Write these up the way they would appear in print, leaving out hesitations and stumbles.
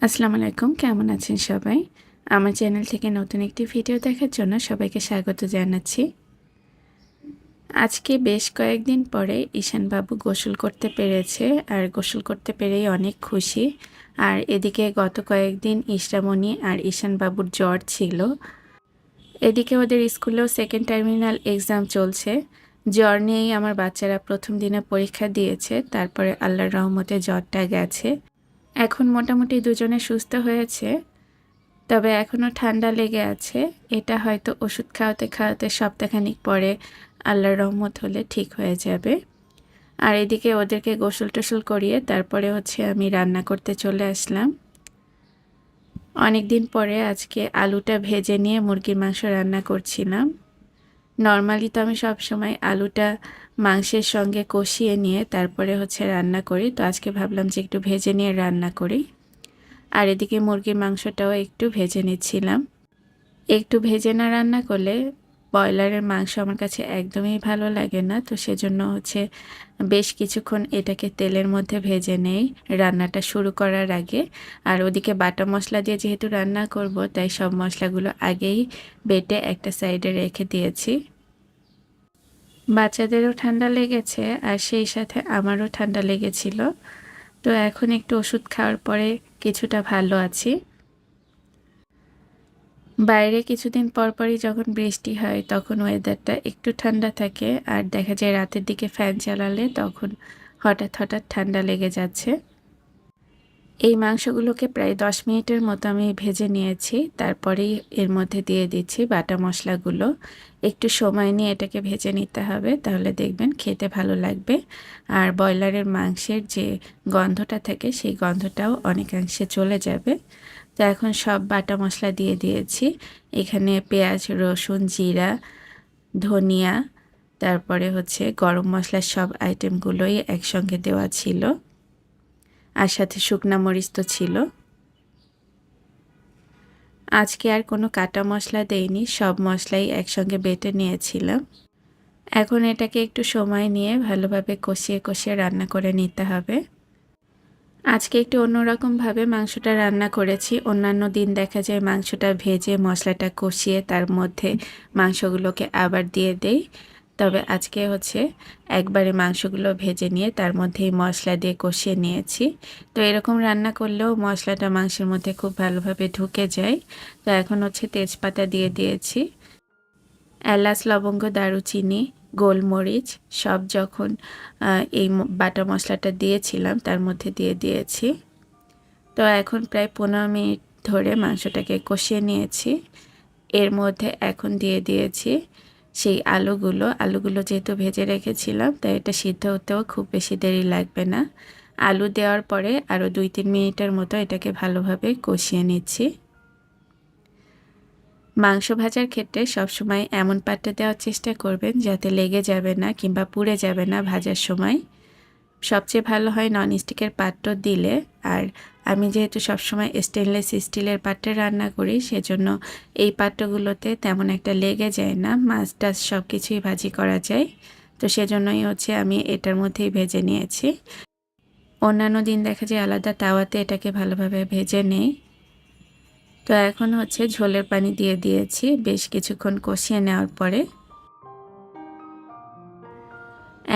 আসসালামু আলাইকুম, কেমন আছেন সবাই? আমার চ্যানেল থেকে নতুন একটি ভিডিও দেখার জন্য সবাইকে স্বাগত জানাচ্ছি। আজকে বেশ কয়েকদিন পরে ঈশান বাবু গোসল করতে পেরেছে, আর গোসল করতে পেরেই অনেক খুশি। আর এদিকে গত কয়েকদিন ইশরামণি আর ঈশান বাবুর জ্বর ছিল। এদিকে ওদের স্কুলেও সেকেন্ড টার্মিনাল এক্সাম চলছে। জ্বর নিয়েই আমার বাচ্চারা প্রথম দিনে পরীক্ষা দিয়েছে, তারপরে আল্লাহর রহমতে জ্বরটা গেছে। এখন মোটামুটি দুজনে সুস্থ হয়েছে, তবে এখনও ঠান্ডা লেগে আছে। এটা হয়তো ওষুধ খাওয়াতে খাওয়াতে সপ্তাহখানিক পরে আল্লাহর রহমত হলে ঠিক হয়ে যাবে। আর এদিকে ওদেরকে গোসল টোসল করিয়ে তারপরে আমি রান্না করতে চলে আসলাম। অনেক দিন পরে আজকে আলুটা ভেজে নিয়ে মুরগির মাংস রান্না করছিলাম। নর্মালি তো আমি সবসময় আলুটা মাংসের সঙ্গে কষিয়ে নিয়ে তারপরে রান্না করি, তো আজকে ভাবলাম যে একটু ভেজে নিয়ে রান্না করি। আর এদিকে মুরগির মাংসটাও একটু ভেজে নিচ্ছিলাম। একটু ভেজে না রান্না করলে ব্রয়লারের মাংস আমার কাছে একদমই ভালো লাগে না, তো সেজন্য বেশ কিছুক্ষণ এটাকে তেলের মধ্যে ভেজে নেই রান্নাটা শুরু করার আগে। আর ওদিকে বাটা মশলা দিয়ে যেহেতু রান্না করব, তাই সব মশলাগুলো আগেই বেটে একটা সাইডে রেখে দিয়েছি। বাচ্চাদেরও ঠান্ডা লেগেছে আর সেই সাথে আমারও ঠান্ডা লেগেছিল, তো এখন একটু ওষুধ খাওয়ার পরে কিছুটা ভালো আছি। বাইরে কিছুদিন পরপরই যখন বৃষ্টি হয় তখন ওয়েদারটা একটু ঠান্ডা থাকে, আর দেখা যায় রাতের দিকে ফ্যান চালালে তখন হঠাৎ হঠাৎ ঠান্ডা লেগে যাচ্ছে। এই মাংসগুলোকে প্রায় 10 মিনিটের মতো আমি ভেজে নিয়েছি, তারপরেই এর মধ্যে দিয়ে দিচ্ছি বাটা মশলাগুলো। একটু সময় নিয়ে এটাকে ভেজে নিতে হবে, তাহলে দেখবেন খেতে ভালো লাগবে। আর ব্রয়লারের মাংসের যে গন্ধটা থাকে সেই গন্ধটাও অনেকাংশে চলে যাবে। তো এখন সব বাটা মশলা দিয়ে দিয়েছি। এখানে পেঁয়াজ, রসুন, জিরা, ধনিয়া, তারপরে গরম মশলার সব আইটেমগুলোই একসঙ্গে দেওয়া ছিল, আর সাথে শুকনা মরিচ তো ছিল। আজকে আর কোনো কাটা মশলা দেইনি, সব মশলাই একসঙ্গে বেটে নিয়েছিলাম। এখন এটাকে একটু সময় নিয়ে ভালোভাবে কষিয়ে কষিয়ে রান্না করে নিতে হবে। আজকে একটু অন্যরকমভাবে মাংসটা রান্না করেছি। অন্যান্য দিন দেখা যায় মাংসটা ভেজে মশলাটা কষিয়ে তার মধ্যে মাংসগুলোকে আবার দিয়ে দেই, তবে আজকে একবারে মাংসগুলো ভেজে নিয়ে তার মধ্যেই মশলা দিয়ে কষিয়ে নিয়েছি। তো এরকম রান্না করলেও মশলাটা মাংসের মধ্যে খুব ভালোভাবে ঢুকে যায়। তো এখন তেজপাতা দিয়ে দিয়েছি, এলাচ, লবঙ্গ, দারুচিনি, গোলমরিচ সব যখন এই বাটা মশলাটা দিয়েছিলাম তার মধ্যে দিয়ে দিয়েছি। তো এখন প্রায় 15 মিনিট ধরে মাংসটাকে কষিয়ে নিয়েছি। এর মধ্যে এখন দিয়ে দিয়েছি সেই আলুগুলো যেহেতু ভেজে রেখেছিলাম, তাই এটা সিদ্ধ হতেও খুব বেশি দেরি লাগবে না। আলু দেওয়ার পরে আরও 2-3 মিনিটের মতো এটাকে ভালোভাবে কষিয়ে নিচ্ছি। মাংস ভাজার ক্ষেত্রে সবসময় এমন পাত্রে দেওয়ার চেষ্টা করবেন যাতে লেগে যাবে না কিংবা পুড়ে যাবে না ভাজার সময়। সবচেয়ে ভালো হয় ননস্টিকের পাত্র দিলে। আর আমি যেহেতু সবসময় স্টেনলেস স্টিলের পাত্রে রান্না করি, সেজন্য এই পাত্রগুলোতে তেমন একটা লেগে যায় না, মাছ টাছ সব কিছুই ভাজি করা যায়। তো সেজন্যই আমি এটার মধ্যেই ভেজে নিয়েছি। অন্যান্য দিন দেখা যায় আলাদা তাওয়াতে এটাকে ভালোভাবে ভেজে নেই। তো এখন ঝোলের পানি দিয়ে দিয়েছি বেশ কিছুক্ষণ কষিয়ে নেওয়ার পরে।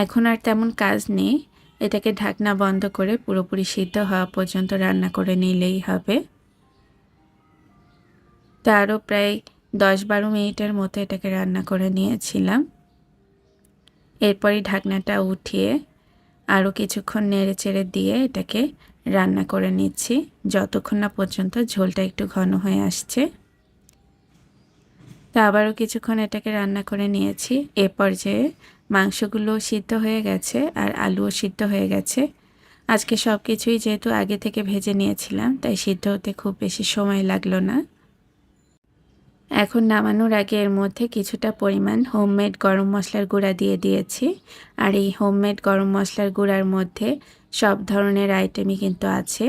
এখন আর তেমন কাজ নেই, এটাকে ঢাকনা বন্ধ করে পুরোপুরি সিদ্ধ হওয়া পর্যন্ত রান্না করে নিলেই হবে। তো আরও প্রায় 10-12 মিনিটের মতো এটাকে রান্না করে নিয়েছিলাম। এরপরই ঢাকনাটা উঠিয়ে আরও কিছুক্ষণ নেড়ে চেড়ে দিয়ে এটাকে রান্না করে নিচ্ছি, যতক্ষণ না পর্যন্ত ঝোলটা একটু ঘন হয়ে আসছে। তো আবারও কিছুক্ষণ এটাকে রান্না করে নিয়েছি। এ পর্যায়ে মাংসগুলো সিদ্ধ হয়ে গেছে আর আলুও সিদ্ধ হয়ে গেছে। আজকে সব কিছুই যেহেতু আগে থেকে ভেজে নিয়েছিলাম, তাই সিদ্ধ হতে খুব বেশি সময় লাগলো না। এখন নামানোর আগে এর মধ্যে কিছুটা পরিমাণ হোমমেড গরম মশলার গুঁড়া দিয়ে দিয়েছি। আর এই হোমমেড গরম মশলার গুঁড়ার মধ্যে সব ধরনের আইটেমই কিন্তু আছে।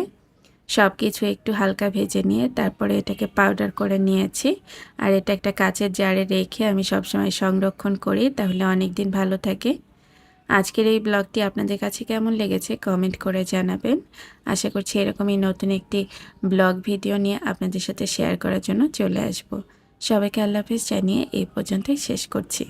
সব কিছু একটু হালকা ভেজে নিয়ে তারপরে এটাকে পাউডার করে নিয়েছি। আর এটা একটা কাচের জারে রেখে আমি সবসময় সংরক্ষণ করি, তাহলে অনেক দিন ভালো থাকে। আজকের এই ব্লগটি আপনাদের কাছে কেমন লেগেছে কমেন্ট করে জানাবেন। আশা করছি এরকমই নতুন একটি ব্লগ ভিডিও নিয়ে আপনাদের সাথে শেয়ার করার জন্য চলে আসব। সবাইকে আল্লাহ হাফেজ জানিয়ে এই পর্যন্তই শেষ করছি।